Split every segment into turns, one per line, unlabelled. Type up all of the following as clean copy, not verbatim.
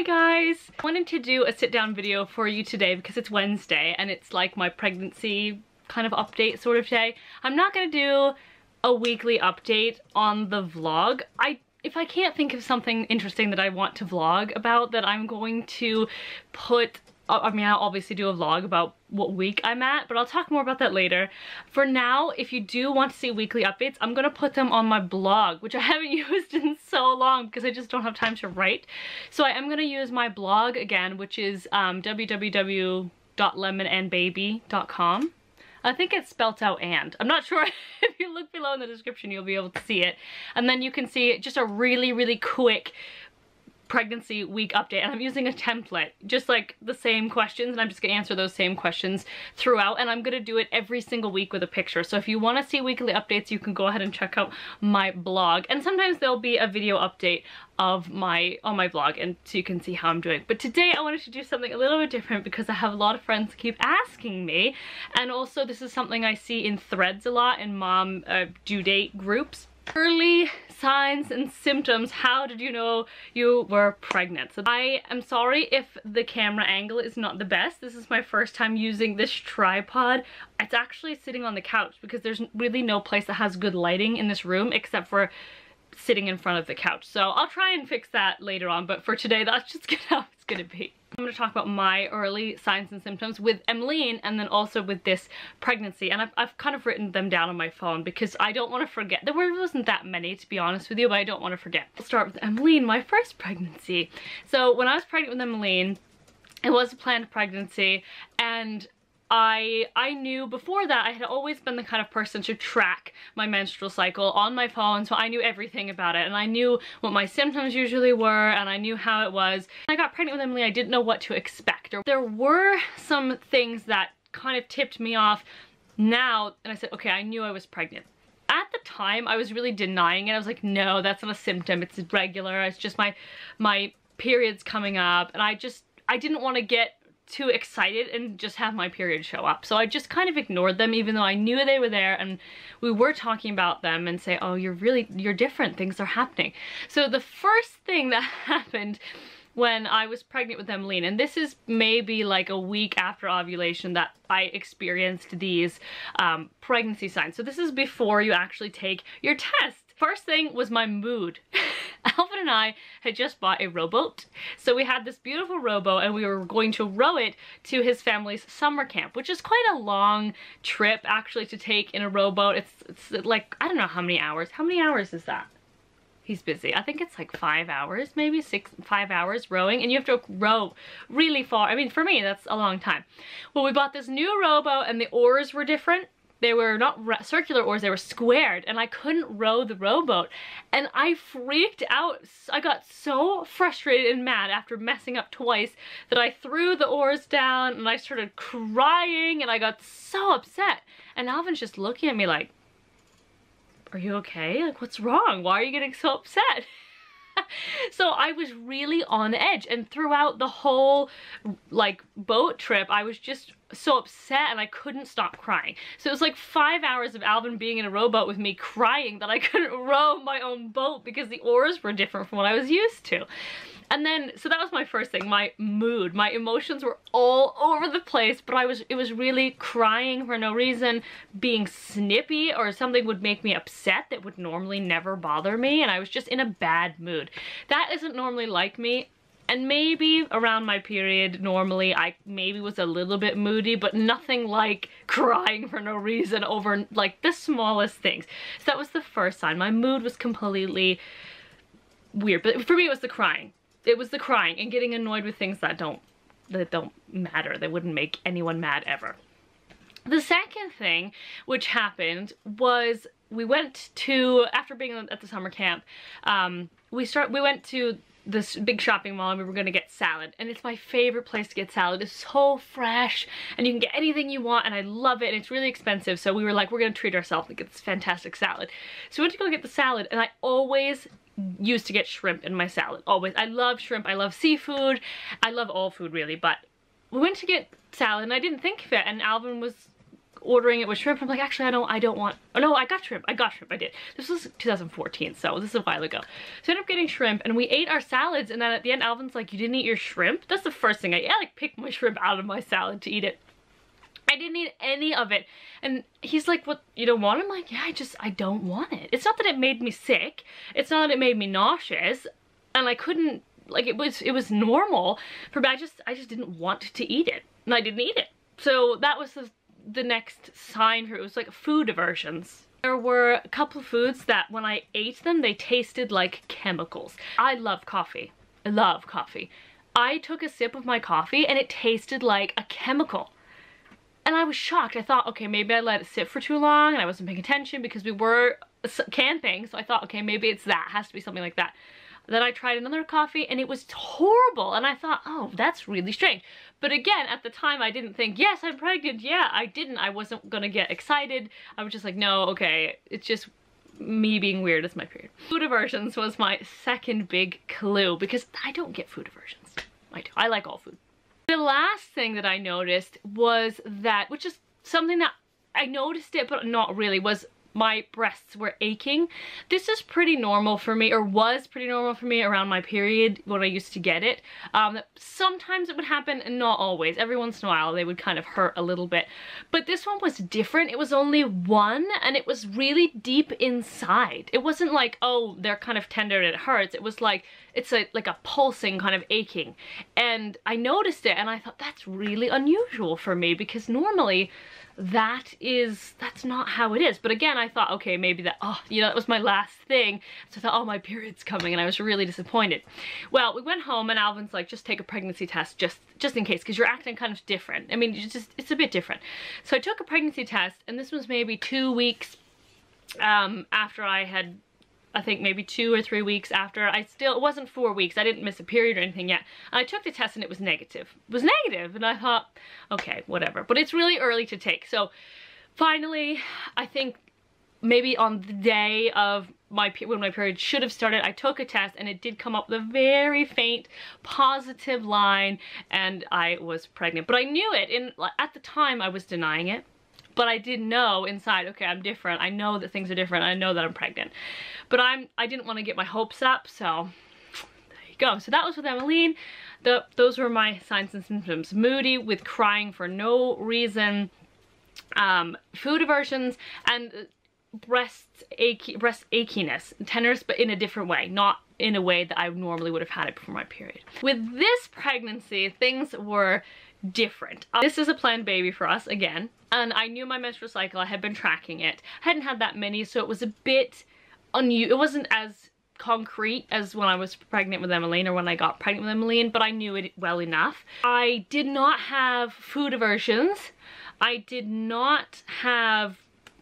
Hi guys! I wanted to do a sit down video for you today because it's Wednesday and it's like my pregnancy kind of update sort of day. I'm not gonna do a weekly update on the vlog. If I can't think of something interesting that I want to vlog about, that I'm going to put, I mean, I'll obviously do a vlog about what week I'm at, but I'll talk more about that later. For now, if you do want to see weekly updates, I'm gonna put them on my blog, which I haven't used in so long because I just don't have time to write. So I am gonna use my blog again, which is www.lemonandbaby.com. I think it's spelt out and. I'm not sure. If you look below in the description, you'll be able to see it. And then you can see just a really, really quick pregnancy week update, and I'm using a template, just like the same questions, and I'm just gonna answer those same questions throughout, and I'm gonna do it every single week with a picture. So if you want to see weekly updates, you can go ahead and check out my blog, and sometimes there'll be a video update of on my blog, and so you can see how I'm doing. But today I wanted to do something a little bit different because I have a lot of friends keep asking me, and also this is something I see in threads a lot in mom due date groups. Early signs and symptoms. How did you know you were pregnant? So I am sorry if the camera angle is not the best. This is my first time using this tripod. It's actually sitting on the couch because there's really no place that has good lighting in this room except for sitting in front of the couch. So I'll try and fix that later on, but for today that's just how it's gonna be. I'm going to talk about my early signs and symptoms with Emmeline and then also with this pregnancy, and I've kind of written them down on my phone because I don't want to forget. There wasn't that many, to be honest with you, but I don't want to forget. I'll start with Emmeline, my first pregnancy. So when I was pregnant with Emmeline, it was a planned pregnancy, and I knew before that I had always been the kind of person to track my menstrual cycle on my phone, so I knew everything about it, and I knew what my symptoms usually were, and I knew how it was. When I got pregnant with Emily, I didn't know what to expect. There were some things that kind of tipped me off now, and I said, okay, I knew I was pregnant. At the time, I was really denying it. I was like, no, that's not a symptom, it's regular, it's just my period's coming up, and I didn't want to get too excited and just have my period show up. So I just kind of ignored them even though I knew they were there and we were talking about them, and say, oh, you're different, things are happening. So the first thing that happened when I was pregnant with Emmeline, and this is maybe like a week after ovulation that I experienced these pregnancy signs. So this is before you actually take your test. First thing was my mood. Alvin and I had just bought a rowboat. So we had this beautiful rowboat and we were going to row it to his family's summer camp, which is quite a long trip actually to take in a rowboat. It's like, I don't know how many hours. How many hours is that? He's busy. I think it's like 5 hours, maybe 5 hours rowing, and you have to row really far. I mean, for me, that's a long time. Well, we bought this new rowboat and the oars were different. They were not circular oars, they were squared, and I couldn't row the rowboat. And I freaked out. I got so frustrated and mad after messing up twice that I threw the oars down and I started crying and I got so upset. And Alvin's just looking at me like, are you okay? Like, what's wrong? Why are you getting so upset? So I was really on edge, and throughout the whole like boat trip I was just so upset and I couldn't stop crying. So it was like 5 hours of Alvin being in a rowboat with me crying that I couldn't row my own boat because the oars were different from what I was used to. And then, so that was my first thing, my mood. My emotions were all over the place, but it was really crying for no reason, being snippy, or something would make me upset that would normally never bother me, and I was just in a bad mood. That isn't normally like me, and maybe around my period, normally I maybe was a little bit moody, but nothing like crying for no reason over like the smallest things. So that was the first sign. My mood was completely weird, but for me it was the crying. It was the crying and getting annoyed with things that don't matter. They wouldn't make anyone mad ever. The second thing which happened was we went to, after being at the summer camp, we went to this big shopping mall and we were gonna get salad, and it's my favorite place to get salad. It's so fresh and you can get anything you want and I love it, and it's really expensive, so we were like, we're gonna treat ourselves and get this fantastic salad. So we went to go get the salad, and I always used to get shrimp in my salad, always. I love shrimp, I love seafood, I love all food really, but we went to get salad and I didn't think of it, and Alvin was ordering it with shrimp. I'm like, actually, I don't want, oh no, I got shrimp, I did. This was 2014, so this is a while ago. So I ended up getting shrimp, and we ate our salads, and then at the end, Alvin's like, you didn't eat your shrimp? That's the first thing I like, picked my shrimp out of my salad to eat it. I didn't eat any of it. And he's like, what, you don't want it? I'm like, yeah, I don't want it. It's not that it made me sick. It's not that it made me nauseous. And I couldn't, like, it was normal for me. I just didn't want to eat it. And I didn't eat it. So that was the next sign for it. It was like food aversions. There were a couple of foods that when I ate them, they tasted like chemicals. I love coffee. I love coffee. I took a sip of my coffee and it tasted like a chemical. And I was shocked. I thought, okay, maybe I let it sit for too long and I wasn't paying attention because we were camping. So I thought, okay, maybe it's that. It has to be something like that. Then I tried another coffee and it was horrible. And I thought, oh, that's really strange. But again, at the time, I didn't think, yes, I'm pregnant. Yeah, I didn't. I wasn't going to get excited. I was just like, no, okay, it's just me being weird. It's my period. Food aversions was my second big clue because I don't get food aversions. I do. I like all food. The last thing that I noticed was that, which is something that I noticed it, but not really, was my breasts were aching. This is pretty normal for me, or was pretty normal for me around my period when I used to get it. Sometimes it would happen, and not always. Every once in a while they would kind of hurt a little bit. But this one was different. It was only one, and it was really deep inside. It wasn't like, oh, they're kind of tender and it hurts. It was like, it's like a pulsing kind of aching. And I noticed it, and I thought, that's really unusual for me, because normally that's not how it is. But again, I thought, okay, maybe that, oh, you know, that was my last thing. So I thought, oh, my period's coming, and I was really disappointed. Well, we went home and Alvin's like, just take a pregnancy test just in case, because you're acting kind of different. I mean, it's a bit different. So I took a pregnancy test, and this was maybe 2 weeks after I had, I think maybe 2 or 3 weeks after. It wasn't 4 weeks. I didn't miss a period or anything yet. And I took the test and it was negative. It was negative, and I thought, okay, whatever. But it's really early to take. So finally, I think maybe on the day of when my period should have started, I took a test and it did come up with a very faint positive line, and I was pregnant. But I knew it. At the time, I was denying it. But I did know inside, okay, I'm different. I know that things are different. I know that I'm pregnant. But I didn't want to get my hopes up, so there you go. So that was with Emmeline. Those were my signs and symptoms. Moody with crying for no reason, food aversions, and breast achiness, tenderness, but in a different way, not in a way that I normally would have had it before my period. With this pregnancy, things were different. This is a planned baby for us again, and I knew my menstrual cycle. I had been tracking it. I hadn't had that many, so it was a bit unusual. It wasn't as concrete as when I was pregnant with Emmeline or when I got pregnant with Emmeline, but I knew it well enough. I did not have food aversions. I did not have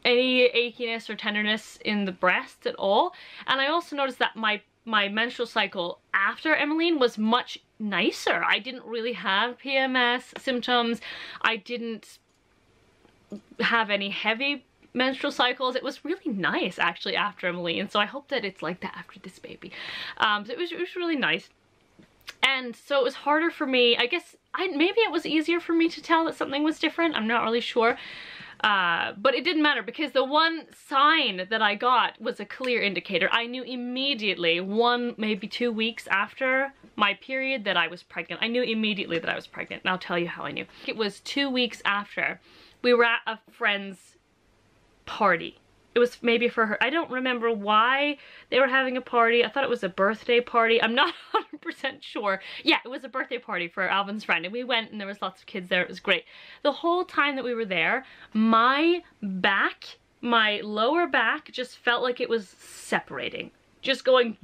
any achiness or tenderness in the breast at all. And I also noticed that my menstrual cycle after Emmeline was much nicer. I didn't really have PMS symptoms. I didn't have any heavy menstrual cycles. It was really nice actually after Emmeline, so I hope that it's like that after this baby. So it was really nice. And so it was harder for me, I guess, maybe it was easier for me to tell that something was different. I'm not really sure. But it didn't matter, because the one sign that I got was a clear indicator. I knew immediately, maybe 2 weeks after my period, that I was pregnant. I knew immediately that I was pregnant, and I'll tell you how I knew. It was 2 weeks after. We were at a friend's party. It was maybe for her. I don't remember why they were having a party. I thought it was a birthday party. I'm not 100% sure. Yeah, it was a birthday party for Alvin's friend, and we went, and there was lots of kids there. It was great. The whole time that we were there, my back, my lower back just felt like it was separating. Just going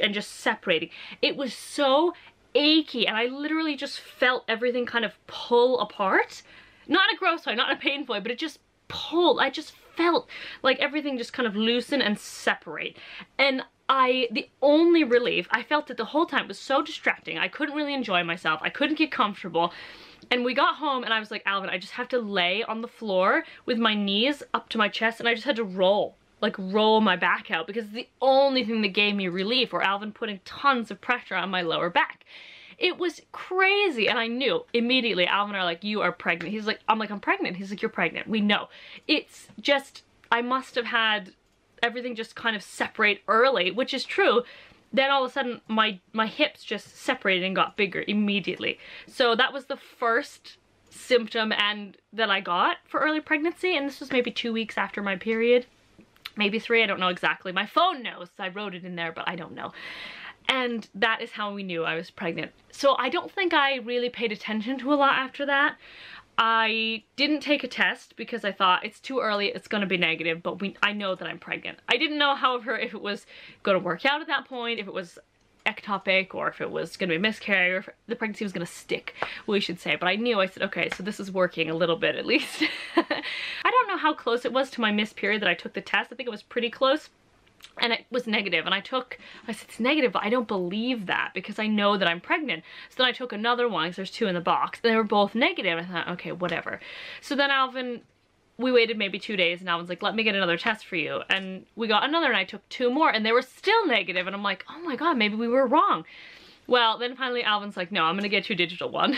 and just separating. It was so achy, and I literally just felt everything kind of pull apart. Not in a gross way, not in a painful way, but it just pulled. I just felt like everything just kind of loosen and separate. And the only relief, I felt it the whole time, was so distracting. I couldn't really enjoy myself. I couldn't get comfortable. And we got home and I was like, Alvin, I just have to lay on the floor with my knees up to my chest, and I just had to roll my back out, because the only thing that gave me relief, or Alvin putting tons of pressure on my lower back. It was crazy. And I knew immediately. Alvin and I are like, you are pregnant. He's like, I'm like, I'm pregnant. He's like, you're pregnant. We know. It's just, I must have had everything just kind of separate early, which is true. Then all of a sudden my hips just separated and got bigger immediately. So that was the first symptom and that I got for early pregnancy, and this was maybe 2 weeks after my period. Maybe 3, I don't know exactly. My phone knows, I wrote it in there, but I don't know. And that is how we knew I was pregnant. So I don't think I really paid attention to a lot after that. I didn't take a test because I thought it's too early, it's gonna be negative, but I know that I'm pregnant. I didn't know, however, if it was gonna work out at that point, if it was ectopic, or if it was gonna be a miscarriage, or if the pregnancy was gonna stick, we should say. But I knew, I said, okay, so this is working a little bit at least. I don't know how close it was to my missed period that I took the test. I think it was pretty close. And it was negative, and I said, it's negative, but I don't believe that because I know that I'm pregnant. So then I took another one, because there's 2 in the box, and they were both negative. I thought, okay, whatever. So then Alvin, we waited maybe 2 days, and Alvin's like, let me get another test for you. And we got another, and I took 2 more, and they were still negative. And I'm like, oh my God, maybe we were wrong. Well, then finally Alvin's like, no, I'm gonna get you a digital one.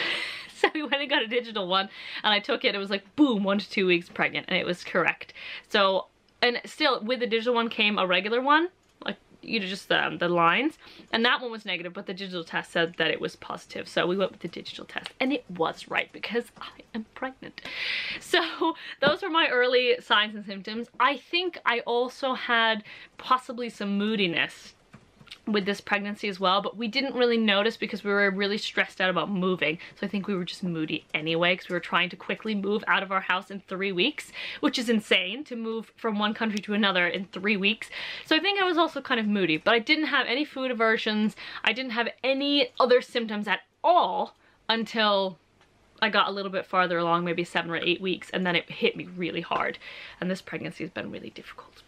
So we went and got a digital one, and I took it. It was like, boom, 1 to 2 weeks pregnant, and it was correct. So, and still, with the digital one came a regular one, like, you know, just the lines, and that one was negative, but the digital test said that it was positive. So we went with the digital test, and it was right because I am pregnant. So those were my early signs and symptoms. I think I also had possibly some moodiness with this pregnancy as well, but we didn't really notice because we were really stressed out about moving. So I think we were just moody anyway, because we were trying to quickly move out of our house in 3 weeks, which is insane to move from one country to another in 3 weeks. So I think I was also kind of moody, but I didn't have any food aversions. I didn't have any other symptoms at all until I got a little bit farther along, maybe 7 or 8 weeks, and then it hit me really hard. And this pregnancy has been really difficult.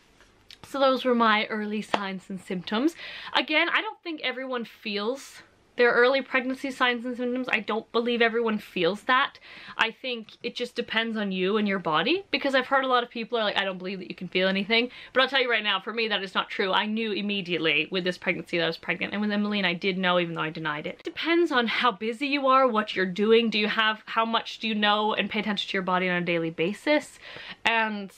So those were my early signs and symptoms. Again, I don't think everyone feels their early pregnancy signs and symptoms. I don't believe everyone feels that. I think it just depends on you and your body, because I've heard a lot of people are like, I don't believe that you can feel anything. But I'll tell you right now, for me, that is not true. I knew immediately with this pregnancy that I was pregnant, and with Emmeline, I did know, even though I denied it. It depends on how busy you are, what you're doing. How much do you know and pay attention to your body on a daily basis, and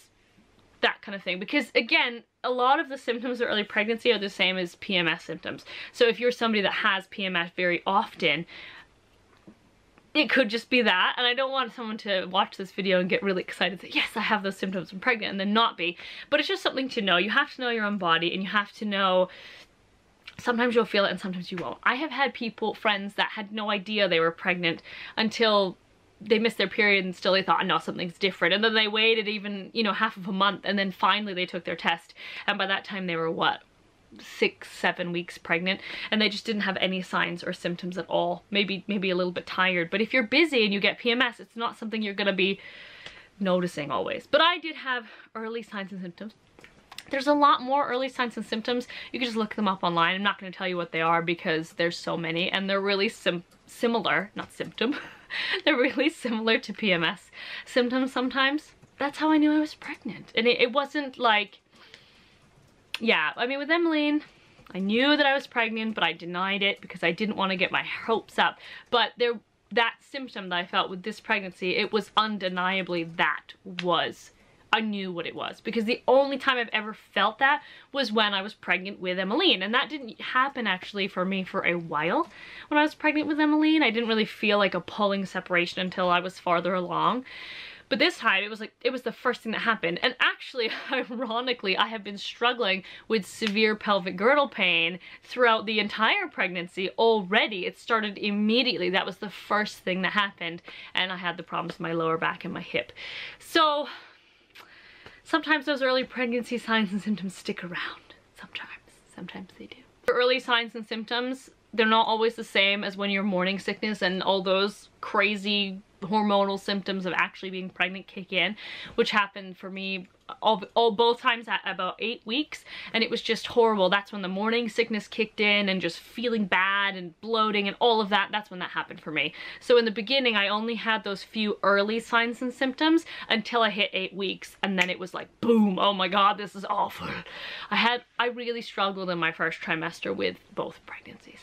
that kind of thing. Because again, a lot of the symptoms of early pregnancy are the same as PMS symptoms. So if you're somebody that has PMS very often, it could just be that. And I don't want someone to watch this video and get really excited that, yes, I have those symptoms, I'm pregnant, and then not be. But it's just something to know. You have to know your own body, and you have to know sometimes you'll feel it and sometimes you won't. I have had friends that had no idea they were pregnant until they missed their period, and still they thought, no, something's different. And then they waited even, you know, half of a month, and then finally they took their test. And by that time they were, what, 6, 7 weeks pregnant, and they just didn't have any signs or symptoms at all. Maybe a little bit tired. But if you're busy and you get PMS, it's not something you're gonna be noticing always. But I did have early signs and symptoms. There's a lot more early signs and symptoms. You can just look them up online. I'm not going to tell you what they are because there's so many, and they're really similar, not symptom. They're really similar to PMS symptoms sometimes. That's how I knew I was pregnant. And it wasn't like, yeah, I mean, with Emmeline, I knew that I was pregnant, but I denied it because I didn't want to get my hopes up. But that symptom that I felt with this pregnancy, it was undeniably I knew what it was, because the only time I've ever felt that was when I was pregnant with Emmeline, and that didn't happen actually for me for a while. When I was pregnant with Emmeline, I didn't really feel like a pulling separation until I was farther along. But this time it was the first thing that happened. And actually, ironically, I have been struggling with severe pelvic girdle pain throughout the entire pregnancy already. It started immediately. That was the first thing that happened, and I had the problems with my lower back and my hip. So sometimes those early pregnancy signs and symptoms stick around. Sometimes they do. For early signs and symptoms, they're not always the same as when your morning sickness and all those crazy hormonal symptoms of actually being pregnant kick in, which happened for me both times at about 8 weeks, and it was just horrible. That's when the morning sickness kicked in, and just feeling bad and bloating and all of that, that's when that happened for me. So in the beginning, I only had those few early signs and symptoms until I hit 8 weeks, and then it was like, boom, oh my God, this is awful. I really struggled in my first trimester with both pregnancies.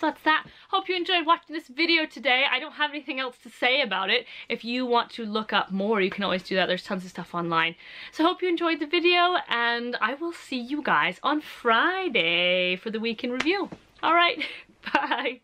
So that's that. Hope you enjoyed watching this video today. I don't have anything else to say about it. If you want to look up more, you can always do that. There's tons of stuff online. So hope you enjoyed the video, and I will see you guys on Friday for the week in review. All right, bye.